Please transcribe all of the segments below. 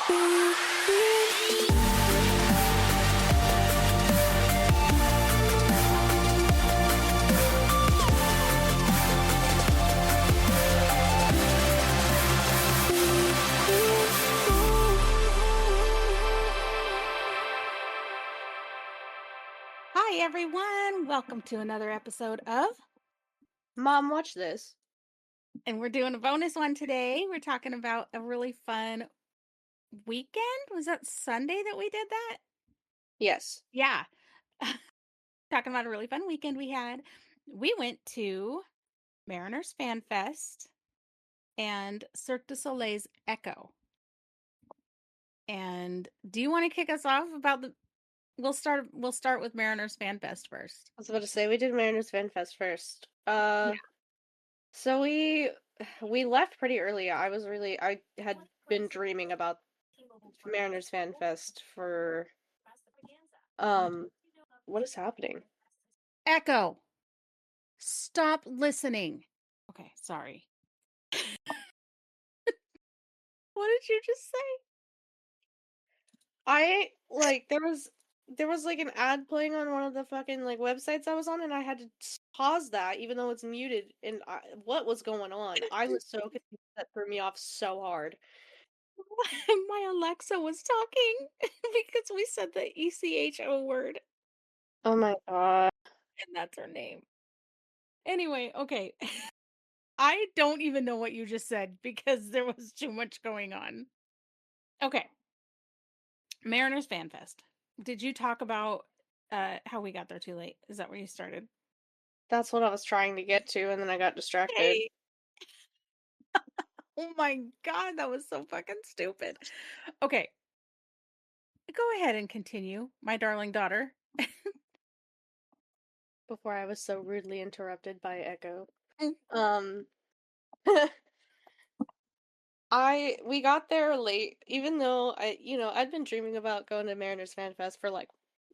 Hi, everyone. Welcome to another episode of, Mom, watch this. and we're doing a bonus one today. We're talking about a really fun weekend. Was that Sunday that we did that? Yes. Yeah. Talking about a really fun weekend we had. We went to Mariners Fan Fest and Cirque du Soleil's Echo. And do you want to kick us off about the we'll start with Mariners Fan Fest first. I was about to say we did Mariners FanFest first. Yeah. So we left pretty early. I had been dreaming about Mariners FanFest for what is happening? Echo. Stop listening. Okay, sorry. What did you just say? There was like an ad playing on one of the fucking like websites I was on, and I had to pause that even though it's muted. And what was going on? I was so confused. That threw me off so hard. My Alexa was talking because we said the ECHO word, Oh my god. and that's her name. Anyway, okay. I don't even know what you just said because there was too much going on. Okay. Mariners Fan Fest. Did you talk about how we got there too late? Is that where you started? That's what I was trying to get to, and then I got distracted. Hey. Oh my god, that was so fucking stupid. Okay. Go ahead and continue, my darling daughter. Before I was so rudely interrupted by Echo. Mm. Um we got there late, even though I'd been dreaming about going to Mariners Fan Fest for like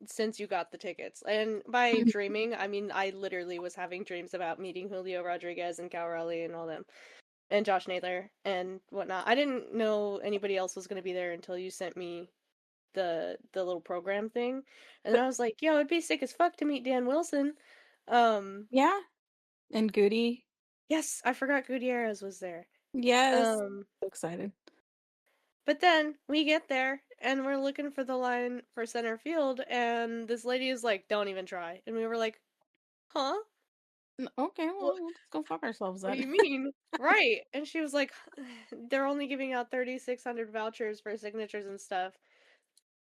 since you got the tickets. And by dreaming, I mean I literally was having dreams about meeting Julio Rodriguez and Cal Raleigh and all them. And Josh Naylor and whatnot. I didn't know anybody else was gonna be there until you sent me the little program thing. And then I was like, yo, it'd be sick as fuck to meet Dan Wilson. Um Yeah. And Goody. Yes, I forgot Gutierrez was there. Yes. Um, So excited. but then we get there and we're looking for the line for center field, and this lady is like, "Don't even try." And we were like, "Huh? Okay, What? well, let's go fuck ourselves What do then. you mean?" Right? And she was like, "They're only giving out 3,600 vouchers for signatures and stuff,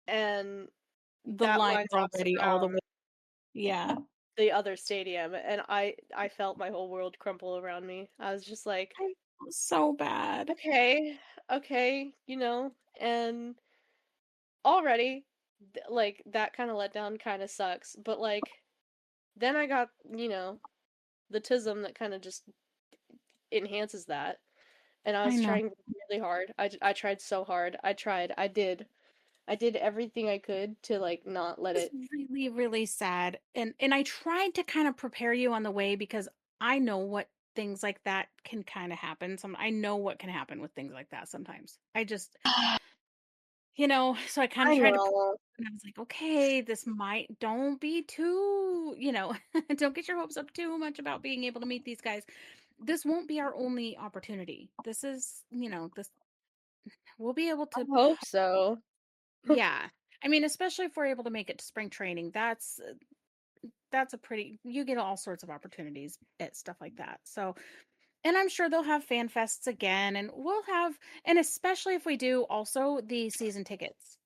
and The that line's line wraps already all the way. around Yeah. the other stadium." And I felt my whole world crumple around me. I was just like, I feel so bad. "Okay, okay," and already like that kind of letdown kind of sucks, but like then I got the tism that kind of just enhances that, and I I was know. trying really hard. I tried so hard. I did everything I could to like not let It's it. really, really sad. And I tried to kind of prepare you on the way because I know what things like that can kind of happen. I know what can happen with things like that sometimes. I just, so I kind I of tried to know. and I was like, okay, this might don't be too, don't get your hopes up too much about being able to meet these guys. This won't be our only opportunity. This is, this we'll be able I to hope so. yeah. I mean, especially if we're able to make it to spring training. That's a pretty you get all sorts of opportunities at stuff like that. So, and I'm sure they'll have fan fests again and and especially if we do also the season tickets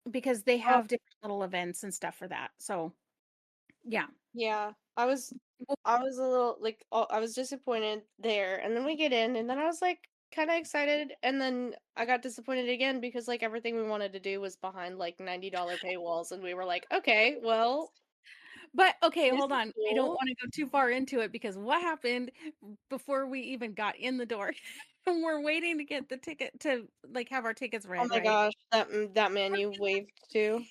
because they Oh, have different little events and stuff for that. So, yeah. yeah. I was a little like, oh, I was disappointed there, and then we get in, and then I was like kind of excited, and then I got disappointed again because like everything we wanted to do was behind like $90 paywalls, and we were like, okay, well, But okay, this hold is on. I don't cool. want to go too far into it because what happened before we even got in the door? We're waiting to get the ticket to like have our tickets Oh read, my right? gosh, that man you waved to.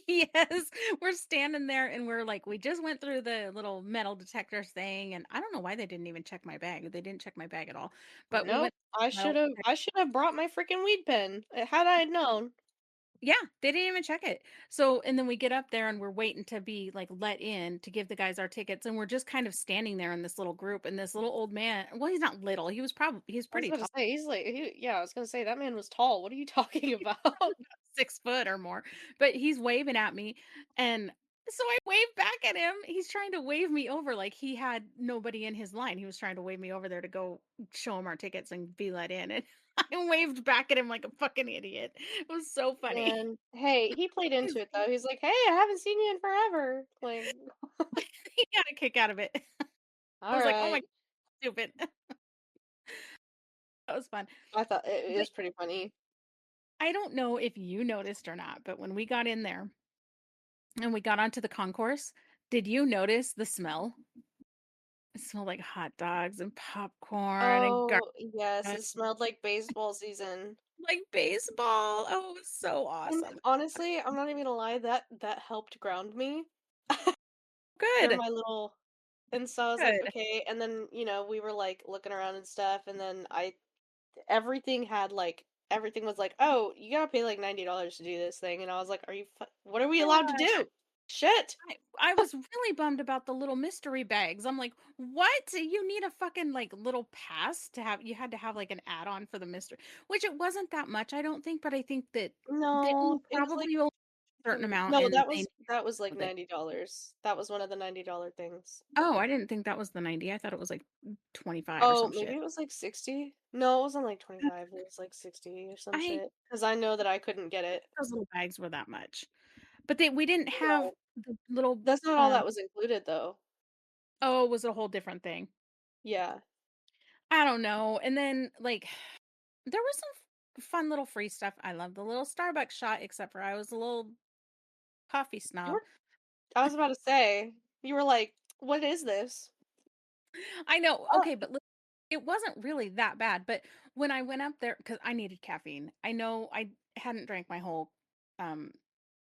Yes, we're standing there and we're like, we just went through the little metal detector thing, and I don't know why they didn't even check my bag. They didn't check my bag at all. But we Nope. went metal detector. I should have brought my freaking weed pen. Had I known. Yeah, they didn't even check it. So, and then we get up there and we're waiting to be like let in to give the guys our tickets, and we're just kind of standing there in this little group, and this little old man, well, he's not little. He's I was pretty about to tall. say yeah, I was gonna say that man was tall. What are you talking about? 6 foot or more, but he's waving at me, and so I wave back at him. He's trying to wave me over like he had nobody in his line. He was trying to wave me over there to go show him our tickets and be let in, and I waved back at him like a fucking idiot. It was so funny. And hey, he played into He's it though. He's like, "Hey, I haven't seen you in forever." Like, he got a kick out of it. I all was like, "Oh my right. stupid." That was fun. I thought it But was pretty funny. I don't know if you noticed or not, but when we got in there and we got onto the concourse, did you notice the smell? It smelled like hot dogs and popcorn and Oh, yes, it garlic, smelled like baseball season. like baseball. Oh, it was so And awesome. honestly, I'm not even gonna lie, that helped ground me for Good. my little and so I was like, Good. "Okay," and then, we were, like, looking around and stuff, and then I everything had, like everything was like, "Oh, you gotta pay, like, $90 to do this thing," and I was like, what are we allowed to Yeah. do? Shit!" I was really bummed about the little mystery bags. I'm like, "What? You need a fucking, like, little pass to have you had to have, like, an add-on for the mystery," which it wasn't that much, I don't think, but I think that they No, only it was like probably only a certain amount no, and they that was, like, of it. $90. That was one of the $90 things. Oh, I didn't think that was the 90. I thought it was, like, 25 or Oh, some maybe shit. it was, like, 60? No, it wasn't, like, 25, it was, like, 60 or some I shit. Because I know that I couldn't get it. those little bags were that much. But we didn't have No, the little, that's not all that was included, though. oh, it was a whole different thing. Yeah. I don't know, and then, like, there was some fun little free stuff. I love the little Starbucks shot, except for I was a little coffee You snob. were I was about to say, you were like, "What is this?" I know, Oh, okay, but look, it wasn't really that bad, but when I went up there, because I needed caffeine. I know I hadn't drank my whole, um,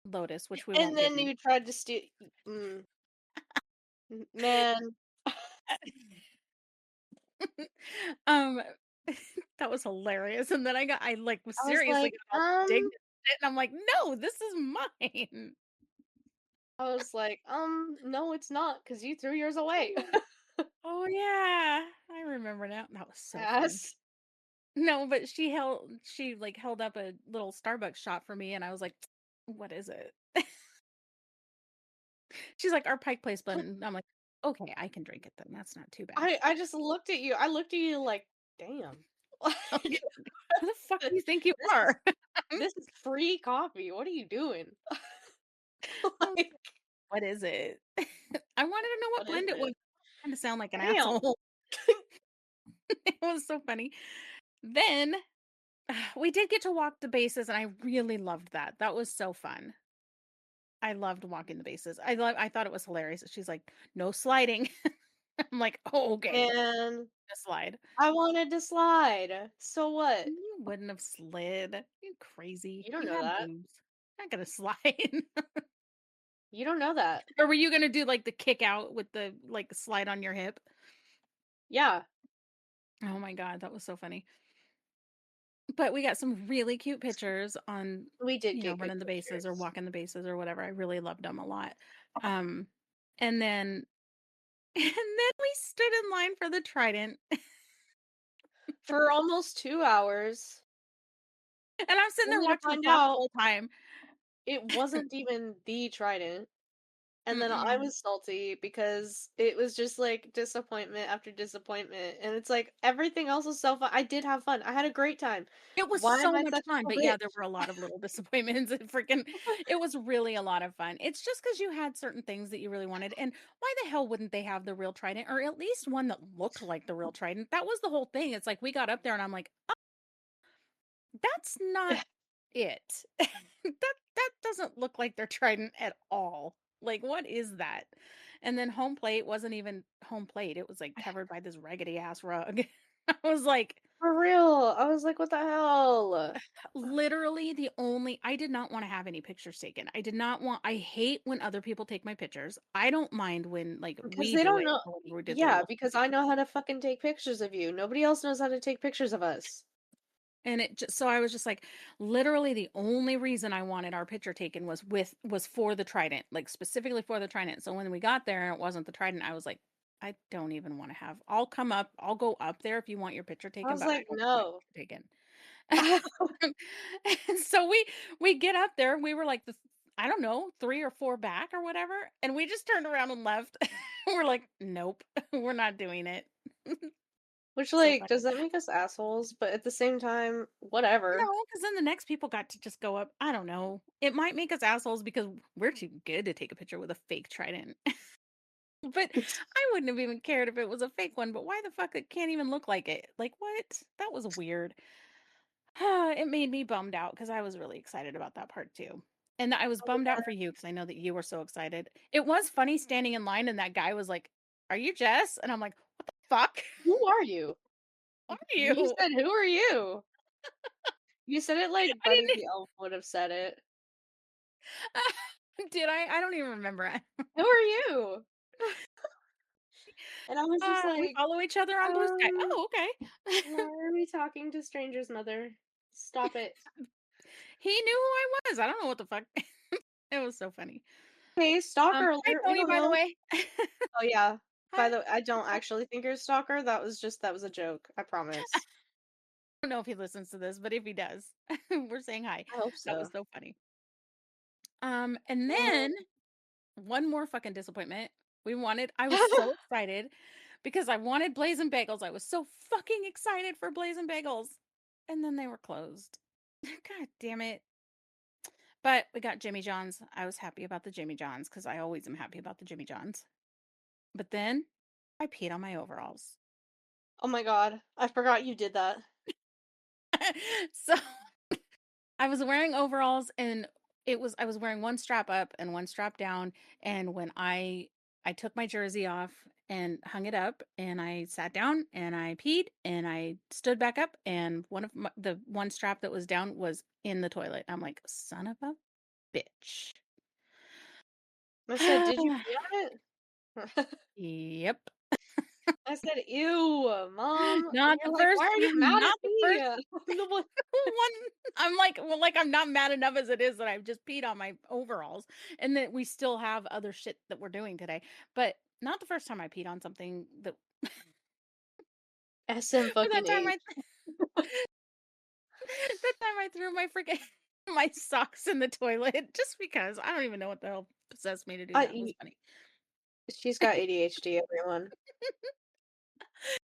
Lotus, which we and won't get then into. you tried to steal mm, man. Um, that was hilarious, and then was I was seriously like, got all indignant, and I'm like, "No, this is mine." No, it's not, because you threw yours away." Oh, yeah, I remember now. That was so fun. Ass. No, but like, held up a little Starbucks shot for me, and I was like, "What is it?" She's like, "Our Pike Place blend." I'm like, "Okay, I can drink it then, that's not too bad." I just looked at you. I looked at you like, "Damn." Okay, Like, "Who the fuck do you think you this is are?" this is free coffee. What are you doing? I was Like, like, "What is it?" I wanted to know what what is blend it was. it? Trying to sound like an Damn. asshole. It was so funny. Then, we did get to walk the bases, and I really loved that. That was so fun. I loved walking the bases. I thought it was hilarious. She's like, "No sliding." I'm like, "Oh, okay. And A slide." I wanted to slide. So what? You wouldn't have slid. You crazy. You don't You know have that. boobs. Not gonna slide. You don't know that. Or were you gonna do, like, the kick out with the, like, slide on your hip? Yeah, Oh my god, that was so funny. But we got some really cute pictures on, we did get good running the bases or pictures. walking the bases or whatever. I really loved them a lot. Um, and then and then we stood in line for the trident, For almost 2 hours, and I'm sitting there only to watching the find clock the out whole time. it wasn't even the trident. And then I Mm-mm. was salty because it was just, like, disappointment after disappointment, and it's like, everything else was so fun. I did have fun. I had a great time. It was Why am so I much such fun, a but yeah, bitch? there were a lot of little disappointments and freaking it was really a lot of fun. It's just because you had certain things that you really wanted, and why the hell wouldn't they have the real trident or at least one that looked like the real trident? That was the whole thing. It's like we got up there and I'm like, "That's not it." That doesn't look like their trident at all. Like, what is that? And then home plate wasn't even home plate. It was, like, covered by this raggedy ass rug. I was like, For real. I was like, "What the hell?" Literally the only I did not wanna have any pictures taken. I did not want I hate when other people take my pictures. I don't mind when, like, Because we they do don't it know or when we did the yeah, little because selfie. I know how to fucking take pictures of you. Nobody else knows how to take pictures of us. And it just so I was just like, literally the only reason I wanted our picture taken was for the trident, like, specifically for the trident. So when we got there and it wasn't the trident, I was like, "I don't even wanna have I'll go up there if you want your picture I taken, was but I like, don't want my "No." picture taken." And so we get up there, we were like the I don't know, 3 or 4 back or whatever, and we just turned around and left. We're like, "Nope, we're not doing it." Which, So like, funny. does that make us assholes? But at the same time, whatever. No, because then the next people got to just go up. I don't know. It might make us assholes because we're too good to take a picture with a fake trident. But I wouldn't have even cared if it was a fake one, but why the fuck it can't even look like it? Like, what? That was weird. It made me bummed out because I was really excited about that part too. And I was Oh my bummed out for god. you because I know that you were so excited. It was funny standing in line and that guy was like, "Are you Jess?" And I'm like, "What the fuck Who are you? are You you?" said, "Who are you?" You said it like I Buddy didn't the Elf would have said it. did I? I don't even remember. "Who are you?" And I was just We like, follow each other on Blue Sky. um, Oh, okay. why are we talking to strangers, mother? Stop it." He knew who I was. I don't know what the fuck. It was so funny. Hey, stalker Hi alert, we Tony, don't by the know. way. Oh, yeah. By Hi. the I don't actually think you're a stalker, that was a joke, I promise. I don't know if he listens to this, but if he does, we're saying hi. I hope That was so. so funny. And then Mm. one more fucking disappointment. I was so excited because I wanted Blazing Bagels. I was so fucking excited for Blazing Bagels. And then they were closed. God damn it. But we got Jimmy John's. I was happy about the Jimmy John's because I always am happy about the Jimmy John's. But then I peed on my overalls. Oh my god, I forgot you did that. So I was wearing overalls and I was wearing one strap up and one strap down. And when I took my jersey off and hung it up and I sat down and I peed and I stood back up and the one strap that was down was in the toilet. I'm like, son of a bitch. I said, "Did you pee on it?" Yep. I said, "Ew, mom," and Not you're the like, first "Why are you mad at not the me?" first I'm the one one. I'm like, well, like I'm not mad enough as it is that I've just peed on my overalls and that we still have other shit that we're doing today. But not the first time I peed on something that SM or that fucking time H. that time I threw my freaking my socks in the toilet just because I don't even know what the hell possessed me to do that. It was Y funny. she's got ADHD, everyone.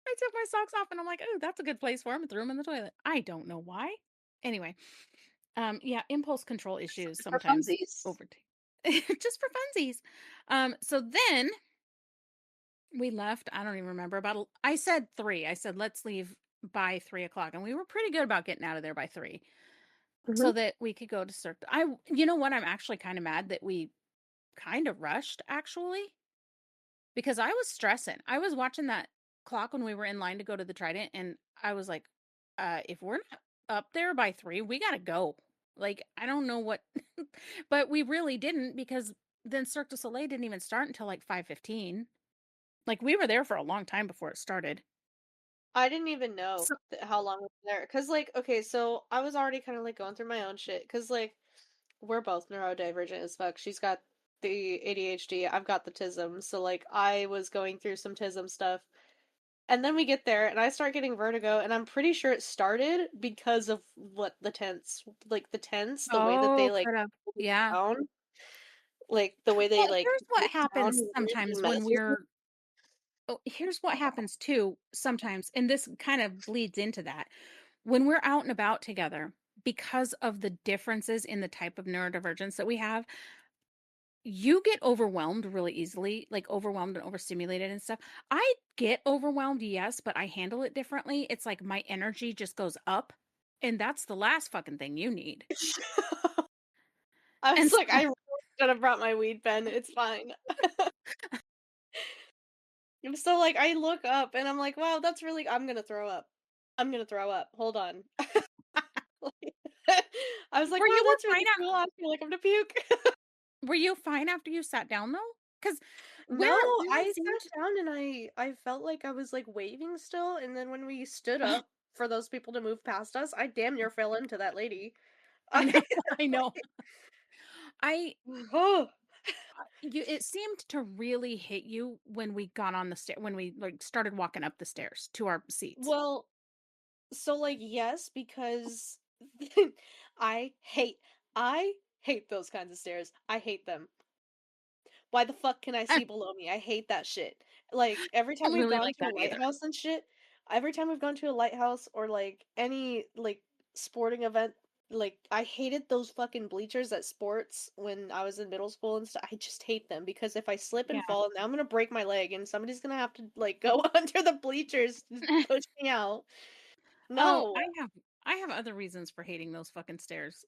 I took my socks off and I'm like, oh, that's a good place for them. Threw them in the toilet. I don't know why. Anyway, yeah, impulse control issues It's for sometimes funsies. overtake just for funsies. So then we left. I don't even remember I said 3. I said, let's leave by 3 o'clock. And we were pretty good about getting out of there by 3 Mhm. so that we could go to Cirque. You know what? I'm actually kind of mad that we kind of rushed actually because I was stressing. I was watching that clock when we were in line to go to the Trident and I was like, if we're not up there by 3, we got to go. Like, I don't know what, but we really didn't because then Cirque du Soleil didn't even start until like 5:15. Like, we were there for a long time before it started. I didn't even know So how long we were there. Cause like, okay, so I was already kinda, like, going through my own shit. Cause like, we're both neurodivergent as fuck. She's got the ADHD, I've got the TISM, so, like, I was going through some TISM stuff, and then we get there, and I start getting vertigo, and I'm pretty sure it started because of what the tents, the way that they, oh, like, could have. hold it Yeah. down, like, the way they, Well, like, here's put what it down happens really sometimes when messes with we're oh, here's what happens too sometimes, and this kind of bleeds into that. When we're out and about together, because of the differences in the type of neurodivergence that we have, you get overwhelmed really easily, like overwhelmed and overstimulated and stuff. I get overwhelmed, yes, but I handle it differently. It's like my energy just goes up, and that's the last fucking thing you need. I And was like, so "I really should have brought my weed pen, it's fine." And so, like, I look up and I'm like, "Wow, that's really I'm gonna throw up." I'm gonna throw up. Hold on. Like, I was like, Were "Wow, you that's fine really cool." I feel like I'm gonna puke. were you fine after you sat down though? Because No, where it really I seemed sat down and I felt like I was, like, waving still, and then when we stood up for those people to move past us, I damn near fell into that lady. I I know, I know. like, I oh, you it seemed to really hit you when we got on the stair when we, like, started walking up the stairs to our seats. well, so, like, yes, because I hate I hate those kinds of stairs. I hate them. Why the fuck can I I see below me? I hate that shit. Like, every time don't we've really gone like to a that either. lighthouse and shit, every time we've gone to a lighthouse or, like, any, like, sporting event, like, I hated those fucking bleachers at sports when I was in middle school and stuff. I just hate them because if I slip and Yeah. fall, now I'm gonna break my leg and somebody's gonna have to, like, go under the bleachers to push me out. Oh, No. I have other reasons for hating those fucking stairs.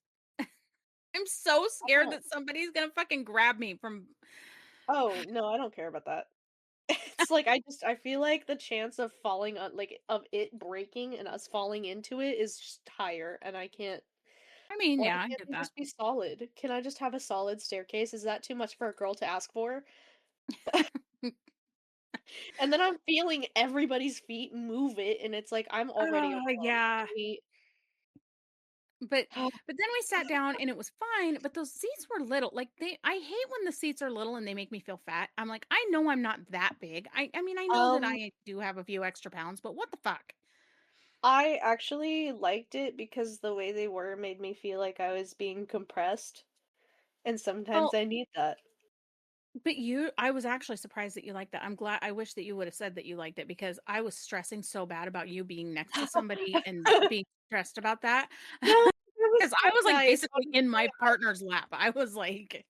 I'm so I scared don't that somebody's gonna fucking grab me from Oh, no, I don't care about that. It's like I feel like the chance of falling on like, of it breaking and us falling into it is just higher, and I can't I mean, why yeah, I can't get they that. just be solid? Can I just have a solid staircase? Is that too much for a girl to ask for? And then I'm feeling everybody's feet move it, and it's like, I'm already Oh, overwhelmed. yeah. I But but then we sat down and it was fine, but those seats were little. Like I hate when the seats are little and they make me feel fat. I'm like, I know I'm not that big. I mean, I know that um, I do have a few extra pounds, but what the fuck? I actually liked it because the way they were made me feel like I was being compressed, and sometimes Well, I need that. but I was actually surprised that you liked that. I'm glad I wish that you would have said that you liked it because I was stressing so bad about you being next to somebody and being stressed about that. No, it was Because I so was like nice, basically in my partner's lap. I was like,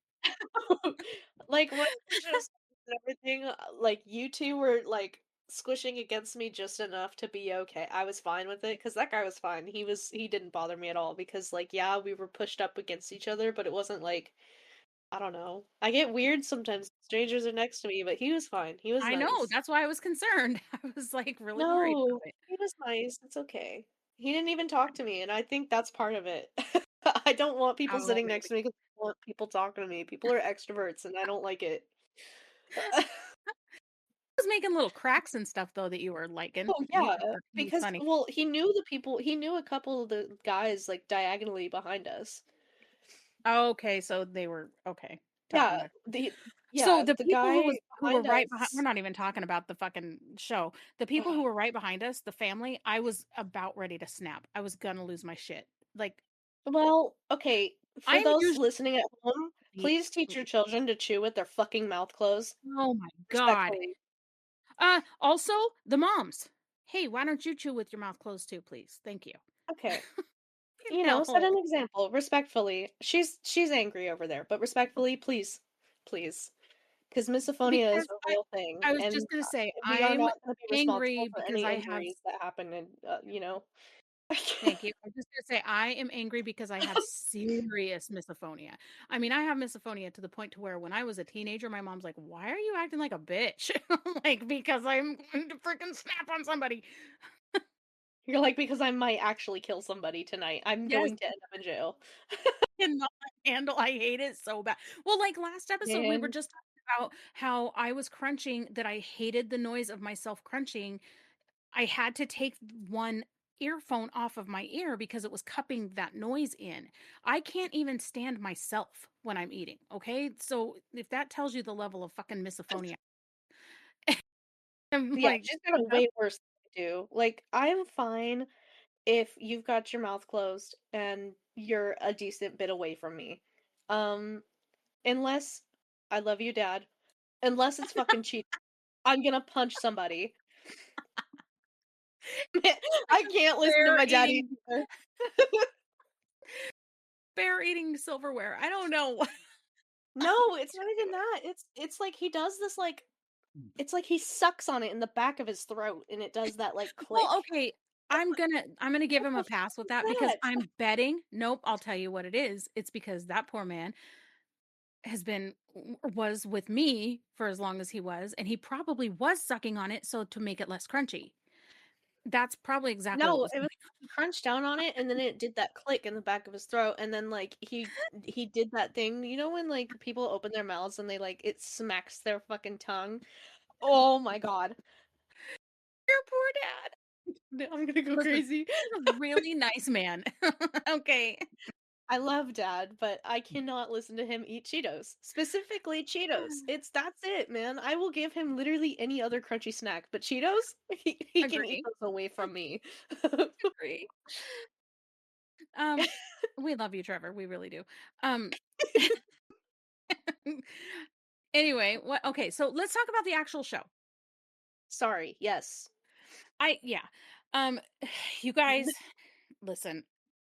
like, when we just and everything, like, you 2 were, like, squishing against me just enough to be okay. I was fine with it because that guy was fine. He didn't bother me at all because, like, yeah, we were pushed up against each other, but it wasn't like I don't know. I get weird sometimes, strangers are next to me, but he was fine. He was I know, nice. that's why I was concerned. I was like really worried No, about it. he was nice, it's okay. He didn't even talk to me, and I think that's part of it. I don't want people Oh, sitting next maybe. to me because I want people talking to me. People are extroverts, and I don't like it. Was making little cracks and stuff though that you were liking. Oh, He yeah, he's because funny. well, he knew a couple of the guys, like, diagonally behind us. Okay, so they were okay, talking Yeah, about so yeah, the the people guy who were behind right behind we're us not even talking about the fucking show. The people who were right behind us, the family, I was about ready to snap. I was gonna lose my shit. Like, well, okay, for I'm those usually listening at home, please teach your children to chew with their fucking mouth closed, oh my god. respectfully. Also, the moms. "Hey, why don't you chew with your mouth closed too, please? Thank you." Okay. You You know, set know, an example, respectfully. She's angry over there, but respectfully, please, please, because misophonia is because a real thing, I was and just gonna say, we are I'm not gonna be responsible angry for because any I have injuries that happen and, you know? thank you. I was just gonna say I am angry because I have serious misophonia. I mean, I have misophonia to the point to where when I was a teenager, my mom's like, "Why are you acting like a bitch?" I'm like, "Because I'm going to freaking snap on somebody." You're like, "Because I might actually kill somebody tonight. I'm Yes, going to end up in jail." cannot handle. I hate it so bad. Well, like last episode, we were Man, just talking about how I was crunching, that I hated the noise of myself crunching. I had to take one earphone off of my ear because it was cupping that noise in. I can't even stand myself when I'm eating, okay? So if that tells you the level of fucking misophonia, I'm yeah, like, she's got it that's way worse than I do. Like, I'm fine if you've got your mouth closed and you're a decent bit away from me. Um, unless I love you, Dad. Unless it's fucking cheating. I'm gonna punch somebody. like I a can't listen to bear my daddy eating either. bear eating silverware. I don't know. No, it's not even that. It's like he does this like it's like he sucks on it in the back of his throat and it does that like Well, click. okay. I'm gonna give What him the a fuck pass with is that because that? I'm betting. Nope, I'll tell you what it is. It's because that poor man was with me for as long as he was, and he probably was sucking on it so to make it less crunchy. That's probably exactly what No, was it going was he crunched down on it, and then it did that click in the back of his throat, and then, like, he did that thing, you know when, like, people open their mouths and they, like it smacks their fucking tongue? Oh my god. Your poor dad. I'm gonna go Listen, crazy. he's a really nice man. Okay. I love dad, but I cannot listen to him eat Cheetos. Specifically Cheetos. That's it, man. I will give him literally any other crunchy snack, but Cheetos? He can eat Agree, those away from me. agree. Um, we love you, Trevor, we really do. Um, anyway, what okay, so let's talk about the actual show. Sorry, yes. Yeah. Um, you guys, listen,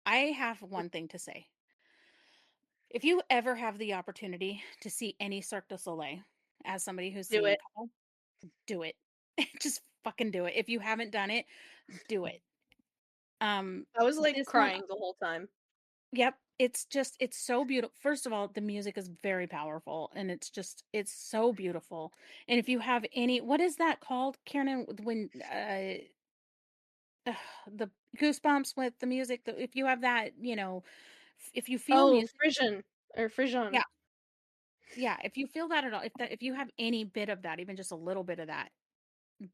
I have one thing to say. If you ever have the opportunity to see any Cirque du Soleil, as somebody who's Do seen a it. couple, do it. Just fucking do it. If you haven't done it, do it. Um, I was, like, this one, crying the whole time. yep, it's just it's so beautiful. First of all, the music is very powerful and it's so beautiful. And if you have any what is that called, Karen, when the goosebumps with the music, if you have that, if you feel Oh, music, Frisian or yeah, Frijon. yeah, if you feel that at all, if you have any bit of that, even just a little bit of that,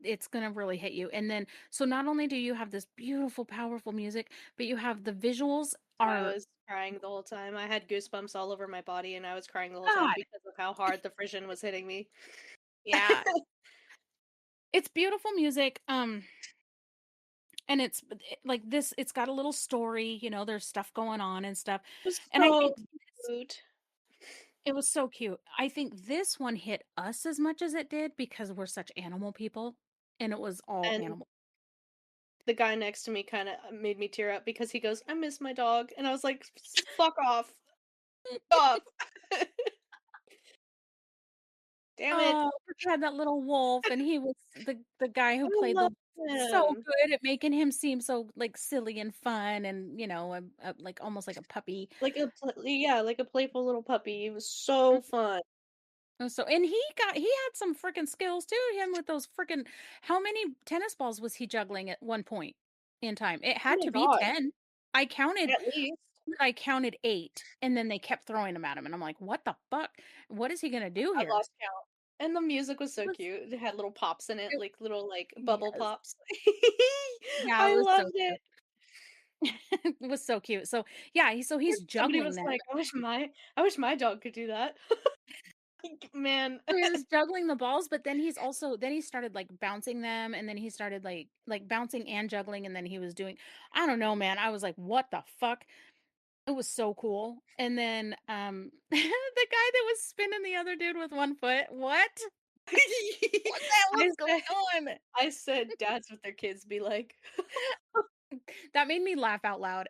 it's gonna really hit you. And then so not only do you have this beautiful, powerful music, but you have the visuals I are was crying the whole time. I had goosebumps all over my body, and I was crying the whole time God, because of how hard the Frisian was hitting me. yeah. It's beautiful music, and like this it's got a little story, there's stuff going on and stuff, It was and I so think this cute. it was so cute. I think this one hit us as much as it did because we're such animal people, and it was all And animal. the guy next to me kinda made me tear up because he goes, "I miss my dog," and I was like, Fuck off. Stop. Damn it. Oh, we had that little wolf, and he was the guy who I played the love wolf was so him. good at making him seem so, like, silly and fun and, like, almost like a puppy. Like a playful little puppy. It was so fun. So and he had some freaking skills too, him with those freaking how many tennis balls was he juggling at one point in time? It Oh had my to be god. 10. I counted At least. I counted 8, and then they kept throwing them at him, and I'm like, "What the fuck? What is he gonna do I here?" lost count. And the music was It so was cute. It had little pops in it, it like little, like, bubble yes. pops. Yeah, it I was so loved cute. it. It was so cute. So, yeah, he's Somebody juggling was them. like, I wish my dog could do that." Man. So he was juggling the balls, but then he started, like, bouncing them, and then he started, like, bouncing and juggling, and then he was doing I don't know, man, I was like, "What the fuck?" It was so cool, and then, the guy that was spinning the other dude with 1 foot, what? What the hell I is going said on? I said dads with their kids be like. That made me laugh out loud.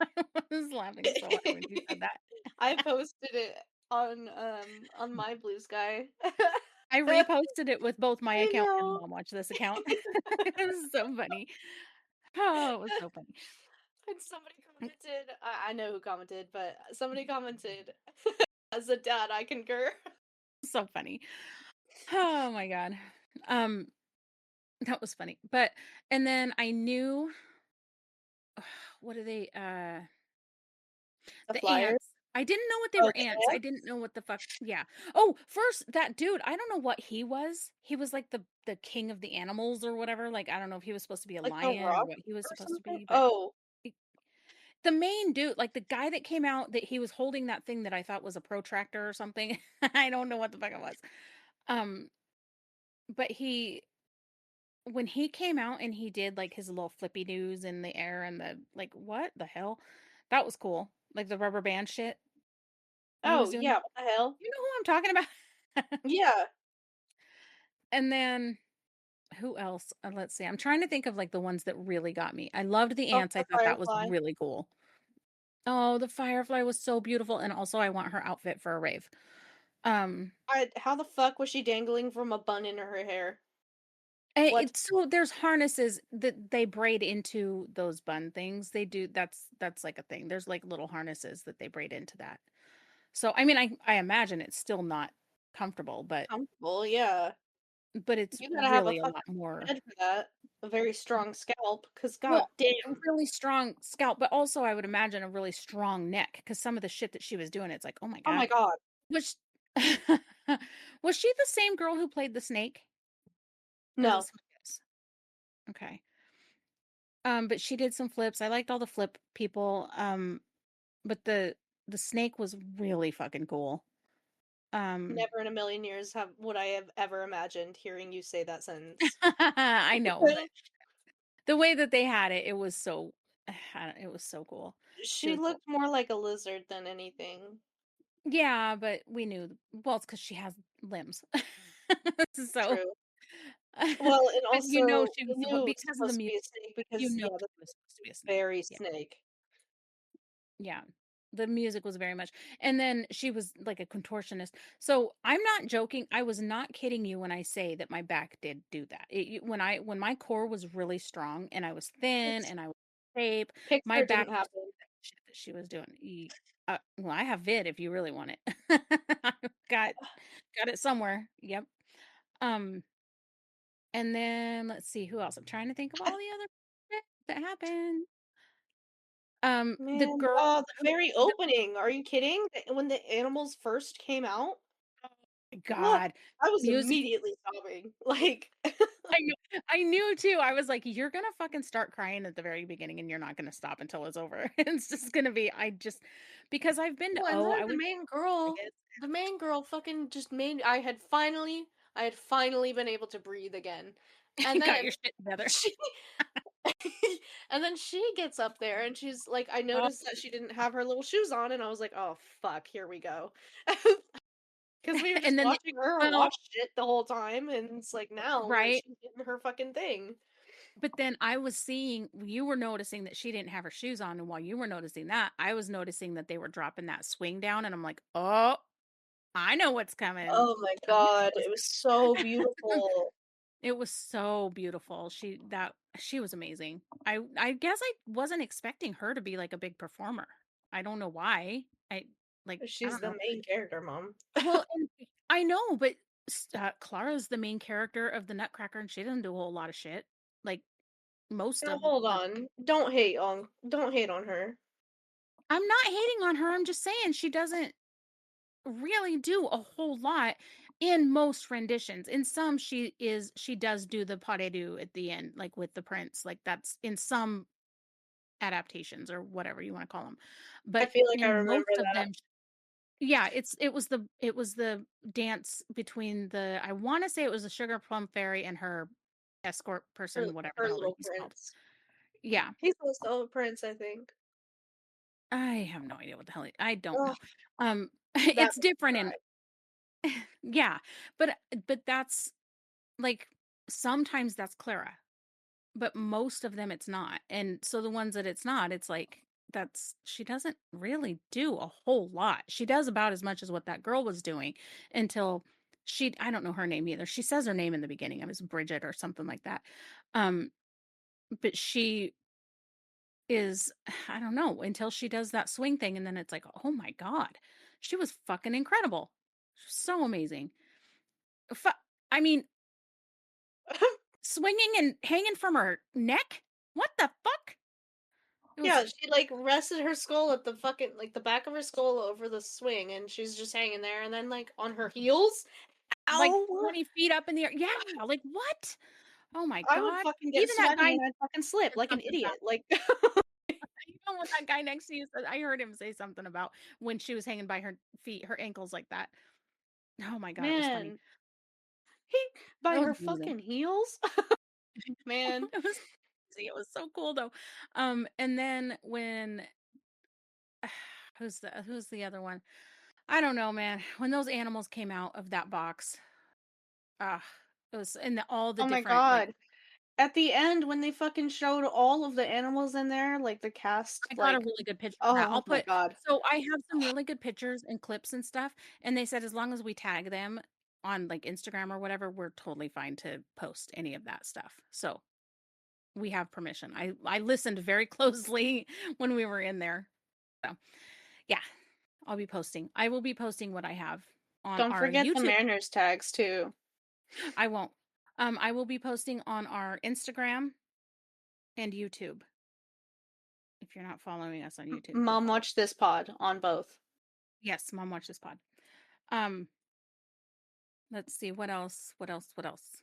I was laughing so hard when you said that. I posted it on my Blue Sky. I reposted it with both my I account and know. Mom Watch This account. It was so funny. Oh, it was so funny. And somebody commented, I know who commented, but somebody commented, "As a dad, I concur." So funny. Oh my god. Um, that was funny. But and then I knew what are they The the Flyers? ants. I didn't know what they Oh, were the ants. I didn't ants? know what the fuck yeah. Oh, first that dude, I don't know what he was. He was like the king of the animals or whatever. Like I don't know if he was supposed to be a Like The lion or Rock what he was or supposed to something? be, but Oh, he- the main dude, like the guy that came out that he was holding that thing that I thought was a protractor or something. I don't know what the fuck it was. Um, but he when he came out and he did like his little flippy doos in the air and the like what the hell? That was cool. Like the rubber band shit he was oh, doing. yeah, what the hell? You know who I'm talking about? Yeah, And then who else? Let's see. I'm trying to think of like the ones that really got me. I loved the oh, ants. I the thought that was Firefly. really cool. Oh, the firefly was so beautiful, and also I want her outfit for a rave. Um, How the fuck was she dangling from a bun in her hair? What? it's so there's harnesses that they braid into those bun things. They do that's like a thing. There's like little harnesses that they braid into that. So I mean, I imagine it's still not comfortable, but Comfortable, yeah. but it's You gotta have a really a fucking lot more. head for that. A very strong scalp, 'cause Well, a goddamn. really strong scalp, but also I would imagine a really strong neck because some of the shit that she was doing, it's like, "Oh my Oh god." my god. Was was she the same girl who played the snake? Or is it No. somebody else? Okay. But she did some flips. I liked all the flip people. But the snake was really fucking cool. Um, Never in a million years have would I have ever imagined hearing you say that sentence. I know, but the way that they had it, it was so it was so cool. She She was cool. looked more like a lizard than anything. Yeah, but we knew well, it's because she has limbs. So, True. but Well, and you know also, she we was knew it was because of the supposed to music, be a snake you because, know yeah, she the was supposed to be a snake. very Yeah. snake. Yeah. The music was very much and then she was like a contortionist. So, I'm not joking, I was not kidding you when I say that my back did do that. When my core was really strong and I was thin It's and I was shape, my picture it back didn't used to happen. do that shit that she was doing. Well, I have vid if you really want it. I've got it somewhere. Yep. Um, and then let's see who else. I'm trying to think of all the other shit that happened. The Man, girl the who very the opening, are you kidding? When the animals first came out? oh my What? god. I was Music immediately sobbing, like I knew too. I was like, "You're gonna fucking start crying at the very beginning, and you're not gonna stop until it's over." It's just gonna be I just because I've been to well, and oh, then I went to Vegas. the main girl fucking just made I had finally been able to breathe again. And Got then your shit together. she and then she gets up there and she's like I Oh, noticed that she didn't have her little shoes on and I was like, "Oh fuck, here we go." Because we were just and then watching her well, watch shit the whole time, and it's like now we're right? she's getting her fucking thing. But then I was seeing you were noticing that she didn't have her shoes on, and while you were noticing that, I was noticing that they were dropping that swing down, and I'm like, "Oh, I know what's coming." Oh my I knew god, it was it was so beautiful. it was so beautiful. She was amazing. I guess I wasn't expecting her to be like a big performer. I don't know why. I She's don't the know. main character, mom. Well, and I know, but Clara's the main character of the Nutcracker, and she doesn't do a whole lot of shit. Like most Now of hold the on. Don't hate on her. I'm not hating on her. I'm just saying she doesn't really do a whole lot in most renditions. In some, she does do the pas de deux at the end, like with the prince. Like that's in some adaptations or whatever you want to call them. I But feel like I in remember most of that. them, yeah, it was the dance between the I want to say it was a sugar plum fairy and her escort Her person, whatever the her hell little he's called. prince. Yeah, He's also a prince, I think. I have no idea what the hell I don't Oh, know. that It's made me different in cry. yeah, but that's like sometimes that's Clara, but most of them it's not. And so the ones that it's not, it's like that's she doesn't really do a whole lot. She does about as much as what that girl was doing until she I don't know her name either. She says her name in the beginning. It was Bridget or something like that. Um, but she is I don't know until she does that swing thing and then it's like, "Oh my god. She was fucking incredible." So amazing. Fu- I mean, swinging and hanging from her neck? What the fuck? It was Yeah, she, like, rested her skull at the fucking like, the back of her skull over the swing, and she's just hanging there, and then, like, on her heels? like Ow! 20 feet up in the air. Yeah, like what? Oh my I would god. fucking get Even that sweaty guy and I'd fucking slip said like an something about idiot, like even when that guy next to you said I heard him say something about when she was hanging by her feet, her ankles like that. Oh my god, it was funny. man, he That by was her amazing. fucking heels? Man. It was crazy. It was so cool though. And then when who's the other one? I don't know, man. When those animals came out of that box, ah, it was and all the Oh my different like god. At the end, when they fucking showed all of the animals in there, like, the cast, I got a like really good picture of that. oh my god. I have some really good pictures and clips and stuff, and they said as long as we tag them on like Instagram or whatever, we're totally fine to post any of that stuff. So we have permission. I listened very closely when we were in there. So yeah, I'll be posting. I will be posting what I have on Don't our forget the YouTube. Mariners tags too. I won't. I will be posting on our Instagram and YouTube. If you're not following us on YouTube, go Mom follow. watched this pod on both. Yes, mom watch this pod. Um, let's see what else. What else? What else?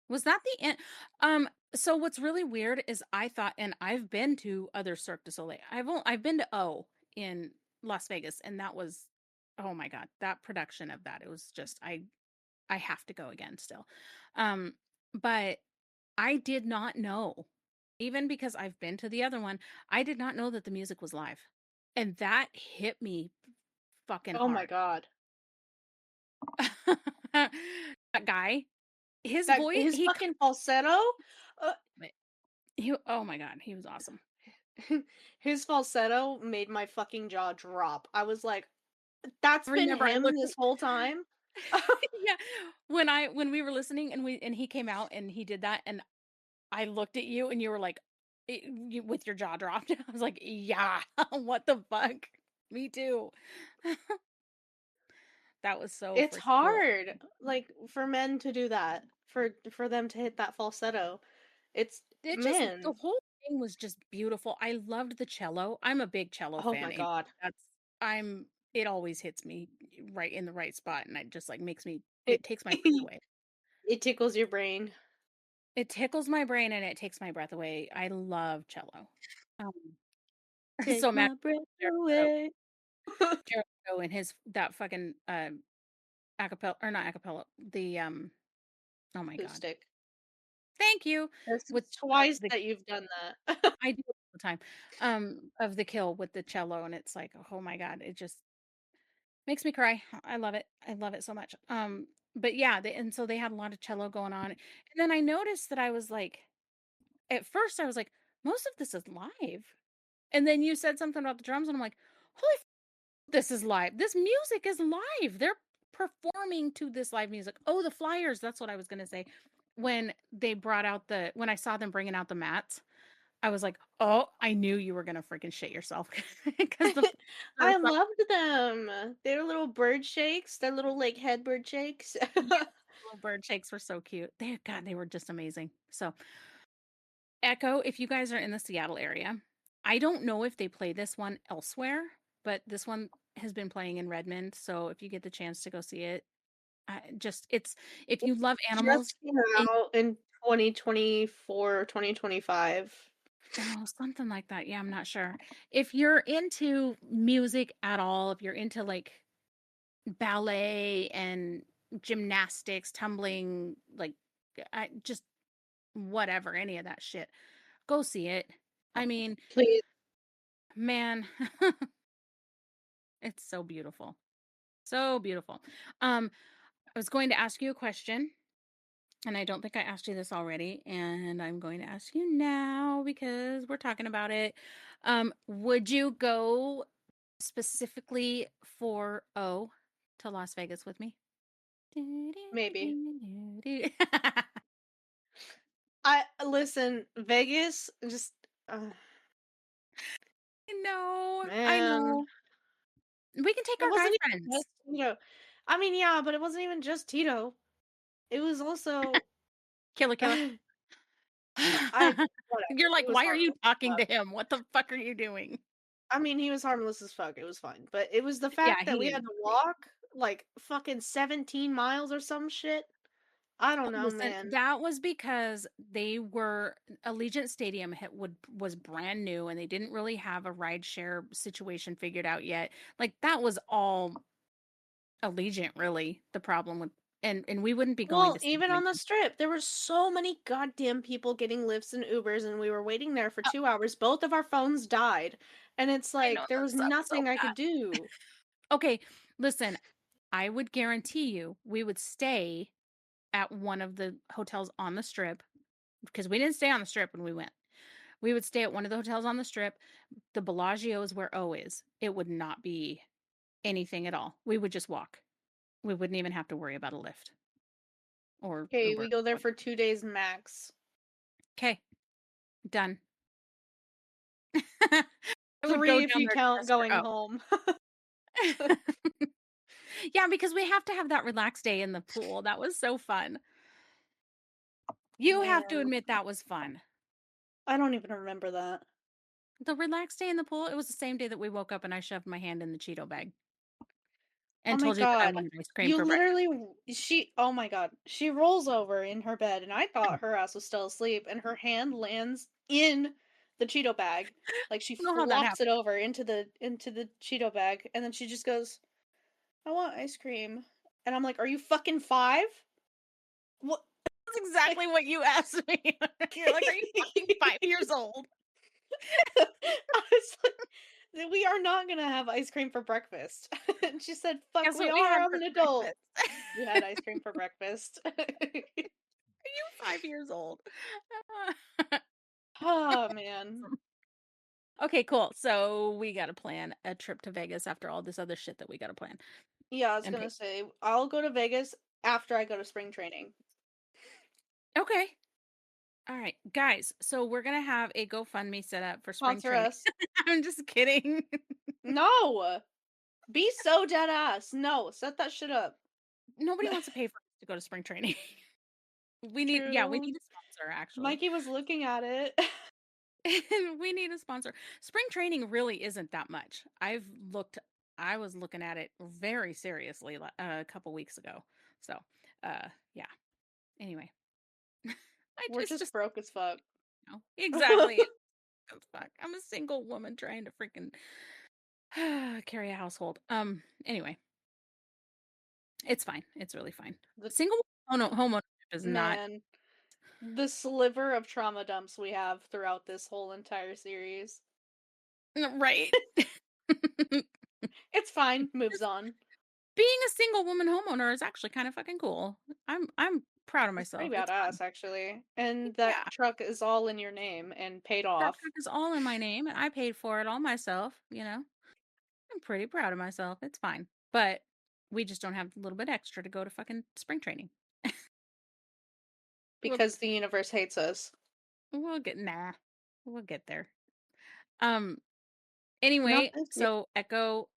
Was that the end? So what's really weird is I thought, and I've been to other Cirque du Soleil. I've been to O in Las Vegas, and that was, oh my god, that production of that. It was just I have to go again still. Um, but I did not know, even because I've been to the other one, I did not know that the music was live. And that hit me fucking Oh my hard. god. That guy, his That voice, his he fucking falsetto? Uh, he oh my god, he was awesome. his falsetto made my fucking jaw drop. I was like, "That's I been remember I him looked this whole time?" yeah, when we were listening and he came out and he did that and I looked at you and you were like you, with your jaw dropped. I was like, "Yeah, what the fuck? Me too." That was so It's freaking cool. hard, like, for men to do that, for them to hit that falsetto. It's It just the man, whole thing was just beautiful. I loved the cello. I'm a big cello oh fan my anyway. god. That's I'm it always hits me right in the right spot and it just like makes me It it takes my breath away. it tickles your brain. It tickles my brain and it takes my breath away. I love cello. Um, so Take imagine my breath Jared Leto away. Jared Leto and his that fucking, acapella or not acapella, the, oh my god. Acoustic. Thank you. This With, is twice the that you've done that. I do it all the time, of The Kill with the cello, and it's like, oh my god, it just makes me cry. I love it. I love it so much. But yeah, and so they had a lot of cello going on, and then I noticed that I was like at first I was like, "Most of this is live." And then you said something about the drums, and I'm like, "Holy this is live. This music is live. They're performing to this live music." Oh, the flyers. That's what I was going to say. When they brought out when I saw them bringing out the mats, I was like, oh, I knew you were going to freaking shit yourself because the I flyers were loved them. Their little bird shakes, their little, like, head bird shakes. yes, little bird shakes were so cute. God, they were just amazing. So, Echo, if you guys are in the Seattle area, I don't know if they play this one elsewhere, but this one has been playing in Redmond. So, if you get the chance to go see it, it's if It you love just animals came and out in 2024, 2025. oh, something like that. Yeah, I'm not sure. If you're into music at all, if you're into like ballet and gymnastics, tumbling, like just whatever, any of that shit, go see it. I mean, Please. man, it's so beautiful. So beautiful. Um, I was going to ask you a question. And I don't think I asked you this already, and I'm going to ask you now because we're talking about it. Would you go specifically for to Las Vegas with me? Maybe. Do-do-do-do-do. I listen, Vegas just I man. know. We can take It our guy wasn't even friends. just Tito. I mean, yeah, but it wasn't even just Tito. It was also Killer, killer. I whatever. You're He like, was why are you harmless as talking fuck. to him? What the fuck are you doing? I mean, he was harmless as fuck. It was fine. But it was the Yeah, fact that we he had to walk like fucking 17 miles or some shit. I don't know, listen, man. that was because they were Allegiant Stadium was brand new and they didn't really have a ride share situation figured out yet. Like that was all Allegiant really the problem with and we wouldn't be going Well, to see even them on the again. strip, there were so many goddamn people getting lifts and Ubers, and we were waiting there for Oh, 2 hours. Both of our phones died, and it's I know like there that was sucks so nothing I could bad. do. Okay, listen, I would guarantee you we would stay at one of the hotels on the strip because we didn't stay on the strip when we went. We would stay at one of the hotels on the strip. The Bellagio is where O is. It would not be anything at all. We would just walk. We wouldn't even have to worry about a Lyft or Okay, we Uber. go there for 2 days max. Okay, done. I would go 3 if down you there count just for going home. Yeah, because we have to have that relaxed day in the pool. That was so fun. You have to Man, admit that was fun. I don't even remember that. The relaxed day in the pool, it was the same day that we woke up and I shoved my hand in the Cheeto bag Oh and my told you that I god. wanted ice cream You for breakfast. literally she oh my god. She rolls over in her bed and I thought her ass was still asleep and her hand lands in the Cheeto bag. Like she I don't know how that flops it happened. over into the Cheeto bag and then she just goes, "I want ice cream." And I'm like, "Are you fucking 5?" What That's like exactly what you asked me. You're like, "Are you fucking 5 years old?" I was like, "We are not gonna have ice cream for breakfast." And she said, "Fuck, Guess we what we are. had I'm for an adult." breakfast? We had ice cream for breakfast. Are you 5 years old? Oh, man. Okay, cool. So we gotta plan a trip to Vegas after all this other shit that we gotta plan Yeah, I was and pay. gonna say, I'll go to Vegas after I go to spring training. Okay. All right, guys. So we're gonna have a GoFundMe set up for spring Sponsor training. us. I'm just kidding. No! Be so dead ass. No, set that shit up. Nobody wants to pay for us to go to spring training. We True. need a sponsor actually. Mikey was looking at it. We need a sponsor. Spring training really isn't that much. I was looking at it very seriously a couple weeks ago. So, yeah. Anyway, We're it's just just, broke as fuck. exactly. It's fuck. I'm a single woman trying to freaking carry a household. Anyway, it's fine. It's really fine. The Single homeownership is not man, the sliver of trauma dumps we have throughout this whole entire series. right. It's fine, moves on. Being a single woman homeowner is actually kind of fucking cool. I'm proud of It's pretty myself. It's fun. badass, actually. And that Yeah. truck is all in your name and paid That off truck is all in my name and I paid for it all myself, you know. I'm pretty proud of myself. It's fine. But we just don't have a little bit extra to go to fucking spring training. We'll because the universe hates us. we'll get nah. We'll get there. Um Not anyway, this year. so Echo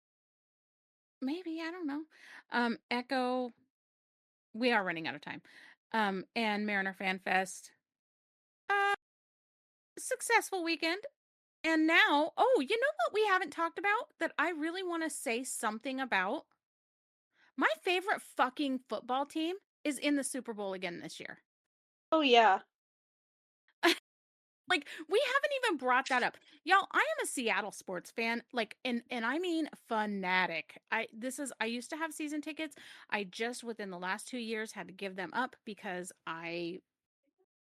maybe, I don't know. Echo, we are running out of time. And Mariner Fan Fest. Uh successful weekend. And now, oh, you know what we haven't talked about that I really want to say something about? My favorite fucking football team is in the Super Bowl again this year. Oh, yeah. Like, we haven't even brought that up. Y'all, I am a Seattle sports fan, like, and I mean fanatic. I used to have season tickets. I just within the last 2 years had to give them up because I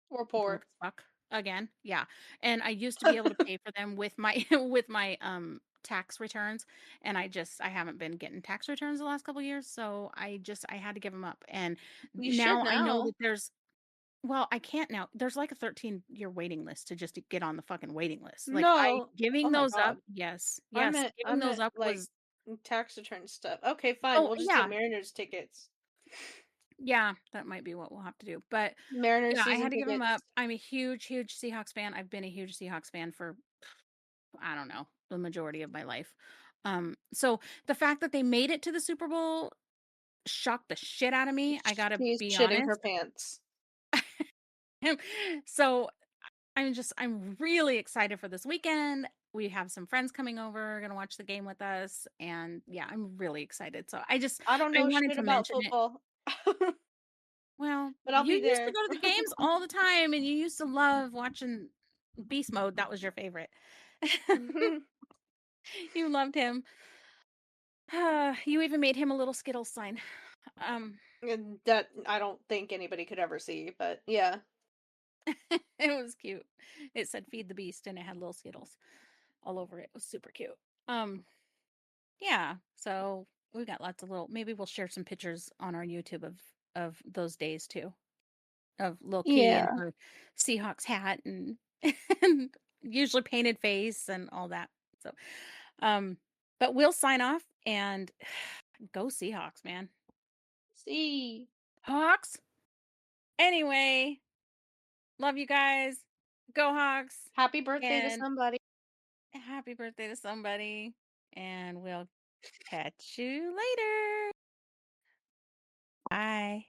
We're broke poor. as fuck again. Yeah. And I used to be able to pay for them with my with my tax returns, and I haven't been getting tax returns the last couple years, so I had to give them up. And You should now I know now. that I can't now. There's like a 13-year waiting list to just to get on the fucking waiting list. Like I No. Oh giving my those up, god. yes. I Yes, meant I giving those meant, up like, was tax return stuff. Okay, fine, oh we'll just do yeah. Mariners tickets. Yeah, that might be what we'll have to do. But Mariners yeah, I season had to give them up. tickets. I'm a huge, huge Seahawks fan. I've been a huge Seahawks fan for I don't know, the majority of my life. So the fact that they made it to the Super Bowl shocked the shit out of me. I gotta She's be shitting her honest. pants. So I'm really excited for this weekend. We have some friends coming over, gonna watch the game with us, and yeah, I'm really excited. So I don't I know wanted shit to about mention it. football, Well, but I'll you be used to there. go to the games all the time, and you used to love watching Beast Mode. That was your favorite. You loved him. You even made him a little Skittles sign. Um, And that I don't think anybody could ever see, but yeah. it was cute. It said "Feed the Beast" and it had little Skittles all over it. It was super cute. Um, yeah. So we got lots of little. Maybe we'll share some pictures on our YouTube of those days too, of little kitty and Yeah. her Seahawks hat and and usually painted face and all that. So, um, but we'll sign off and go Seahawks, man. See. Hawks. Anyway, love you guys. Go Hawks. Happy birthday to And somebody. happy birthday to somebody. And we'll catch you later. Bye.